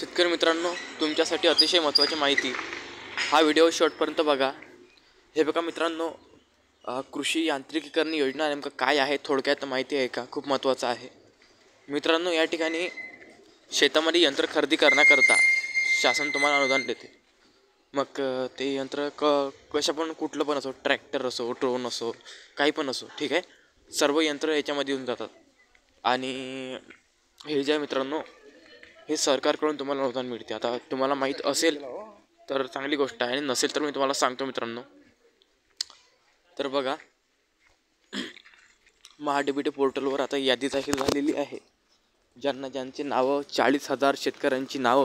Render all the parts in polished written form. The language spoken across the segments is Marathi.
शेतकरी मित्रांनो, तुमच्यासाठी अतिशय महत्त्वाची माहिती, हा व्हिडिओ शेवटपर्यंत बघा. हे बघा मित्रांनो, कृषी यांत्रिकीकरण योजना नेमकं काय आहे थोडक्यात माहिती आहे का? खूप महत्त्वाचं आहे मित्रांनो. या ठिकाणी शेतामध्ये यंत्र खरेदी करण्याकरता शासन तुम्हाला अनुदान देते. मग ते यंत्र कशा पण कुठलं पण असो, ट्रॅक्टर असो, ड्रोन असो, काही पण असो, ठीक आहे. सर्व यंत्र याच्यामध्ये येऊन जातात. आणि हे जे आहे मित्रांनो, हे सरकारकडून तुम्हाला अनुदान मिळते. आता तुम्हाला माहीत असेल तर चांगली गोष्ट आहे, आणि नसेल तर मी तुम्हाला सांगतो मित्रांनो. तर बघा, महाडीबीटी पोर्टलवर आता यादी जाहीर झालेली आहे. ज्यांची नावं 40,000 शेतकऱ्यांची नावं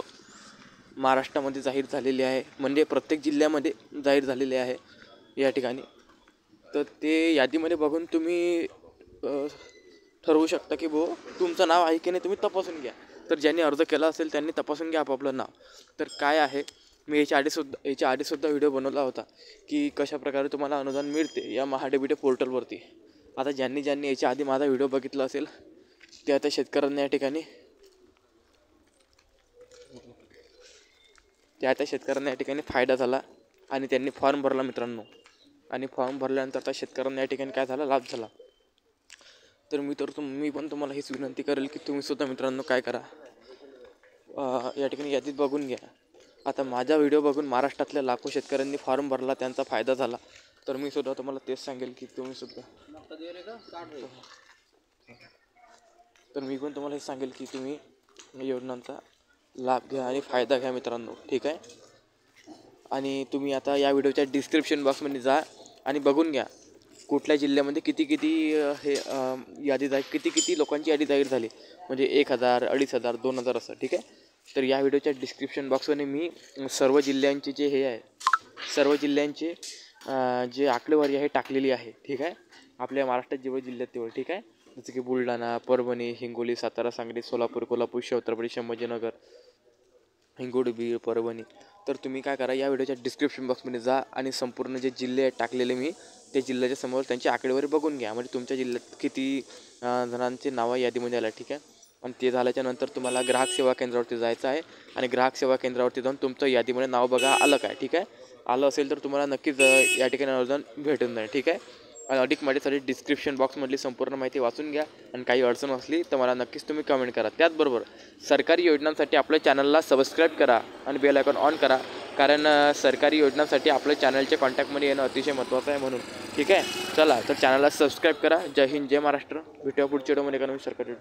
महाराष्ट्रामध्ये जाहीर झालेली आहे, म्हणजे प्रत्येक जिल्ह्यामध्ये जाहीर झालेली आहे या ठिकाणी. तर ते यादीमध्ये बघून तुम्ही ठरवू शकता की तुमचं नाव आहे की नाही, तुम्ही तपासून घ्या. तर ज्यांनी अर्ज केला असेल त्यांनी तपासून घ्या आपापलं नाव. तर काय आहे, मी याच्या आधीसुद्धा व्हिडिओ बनवला होता की कशाप्रकारे तुम्हाला अनुदान मिळते या महाडीबीटी पोर्टलवरती. आता ज्यांनी याच्या आधी माझा व्हिडिओ बघितला असेल ते आता शेतकऱ्यांना या ठिकाणी फायदा झाला आणि त्यांनी फॉर्म भरला मित्रांनो. आणि फॉर्म भरल्यानंतर आता शेतकऱ्यांना या ठिकाणी काय झाला, लाभ झाला. तर मी पण तुम्हाला हीच विनंती करेल की तुम्हीसुद्धा मित्रांनो काय करा, या ठिकाणी यादीत बघून घ्या. आता माझा व्हिडिओ बघून महाराष्ट्रातल्या लाखो शेतकऱ्यांनी फॉर्म भरला, त्यांचा फायदा झाला. तर मी सुद्धा तुम्हाला तेच सांगेल की तुम्हीसुद्धा हे सांगेल की तुम्ही योजनांचा लाभ घ्या आणि फायदा घ्या मित्रांनो, ठीक आहे. आणि तुम्ही आता या व्हिडिओच्या डिस्क्रिप्शन बॉक्समध्ये जा आणि बघून घ्या कुठल्या जिल्ह्यामध्ये किती यादी किती लोकांची यादी जाहीर झाली, म्हणजे 1,000, 2,500, 2,000 असं, ठीक आहे. तर या व्हिडिओच्या डिस्क्रिप्शन बॉक्समध्ये मी सर्व जिल्ह्यांचे सर्व जिल्ह्यांचे जे आकडेवारी आहे टाकलेली आहे, ठीक आहे. आपल्या महाराष्ट्रात जेवढे जिल्ह्यात तेवढे, ठीक आहे. जसं की बुलढाणा, परभणी, हिंगोली, सातारा, सांगली, सोलापूर, कोल्हापूर, छत्रपती संभाजीनगर, हिंगोली, बीड, परभणी. तर तुम्ही काय करा, या व्हिडिओच्या डिस्क्रिप्शन बॉक्समध्ये जा आणि संपूर्ण जे जिल्हे टाकलेले मी त्या जिल्ह्याच्या समोर त्यांची आकडेवारी बघून घ्या. म्हणजे तुमच्या जिल्ह्यात किती जणांचे नावं यादीमध्ये आलं, ठीक आहे. आणि ते झाल्याच्या नंतर तुम्हाला ग्राहक सेवा केंद्रावरती जायचं आहे आणि ग्राहक सेवा केंद्रावरती जाऊन तुमचं यादीमध्ये नाव बघा आलं काय, ठीक आहे. आलं असेल तर तुम्हाला नक्कीच या ठिकाणी अनुदान भेटून जाईल, ठीक आहे. आणि अधिक माहितीसाठी डिस्क्रिप्शन बॉक्समधली संपूर्ण माहिती वाचून घ्या. आणि काही अडचण असली तर मला नक्कीच तुम्ही कमेंट करा. त्याचबरोबर सरकारी योजनांसाठी आपल्या चॅनलला सबस्क्राईब करा आणि बेल आयकॉन ऑन करा, कारण सरकारी योजनांसाठी आपल्या चॅनलच्या कॉन्टॅक्टमध्ये येणं अतिशय महत्त्वाचं आहे म्हणून, ठीक आहे. चला, तर चॅनलला सबस्क्राईब करा. जय हिंद, जय महाराष्ट्र. भेटूया पुढच्या व्हिडिओमध्ये एका नवीन सरकारी